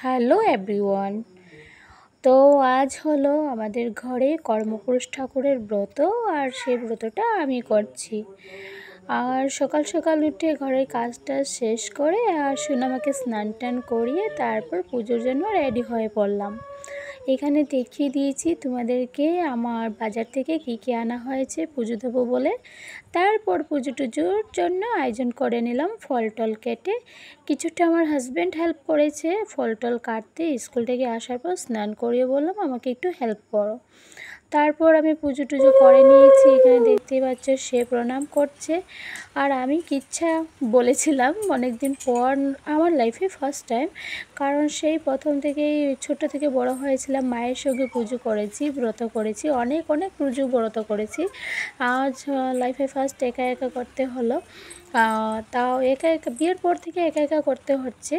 Hello everyone. তো আজ হলো আমাদের ঘরে কর্মপুরুষ ঠাকুরের ব্রত, আর সেই ব্রতটা আমি করছি। আর সকাল সকাল উঠে ঘরের কাজটা শেষ করে আর সোনামাকে স্নান টান করিয়ে তারপর পুজোর জন্য রেডি হয়ে পড়লাম। এখানে দেখিয়ে দিয়েছি তোমাদেরকে আমার বাজার থেকে কী আনা হয়েছে পুজো দেবো বলে। তারপর পুজো টুজোর জন্য আয়োজন করে নিলাম। ফল টল কেটে কিছুটা আমার হাজব্যান্ড হেল্প করেছে ফল টল কাটতে। স্কুল থেকে আসার পর স্নান করিয়ে বললাম আমাকে একটু হেল্প করো। তারপর আমি পুজো টুজো করে নিয়েছি। এখানে দেখতেই পাচ্ছ সে প্রণাম করছে, আর আমি কিচ্ছা বলেছিলাম অনেক দিন পর, আমার লাইফে ফার্স্ট টাইম। কারণ সেই প্রথম থেকেই ছোটো থেকে বড় হয়েছিলাম, মায়ের সঙ্গে পুজো করেছি, ব্রত করেছি, অনেক অনেক পুজো ব্রত করেছি। আজ লাইফে ফার্স্ট একা একা করতে হলো। তাও একা একা বিয়ের পর থেকে একা একা করতে হচ্ছে।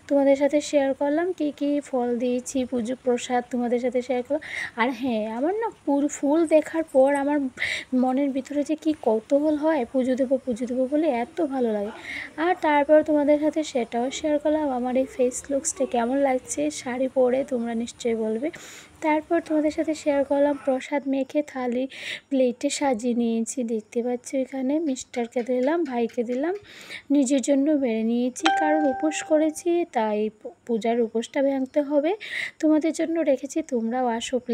তোমাদের সাথে শেয়ার করলাম কী কী ফল দিয়েছি, পুজো প্রসাদ তোমাদের সাথে শেয়ার করলাম। আর হ্যাঁ, আমার না ফুল দেখার পর আমার মনের ভিতরে যে কী কৌতূহল হয়, পুজো দেবো বলে এত ভালো লাগে। আর তারপর তোমাদের সাথে সেটাও শেয়ার করলাম আমার এই ফেস লুকসটা কেমন লাগছে শাড়ি পরে, তোমরা নিশ্চয়ই বলবে। তারপর তোমাদের সাথে শেয়ার করলাম প্রসাদ মেখে থালি প্লেটে সাজিয়ে নিয়েছি। দেখতে পাচ্ছ এখানে মিস্টারকে দিলাম, ভাইকে দিলাম, নিজের জন্য বেড়ে নিয়েছি কারণ উপোস করেছি, তাই পূজার উপোসটা ভাঙতে হবে। তোমাদের জন্য রেখেছি, তোমরাও আসো প্লিজ।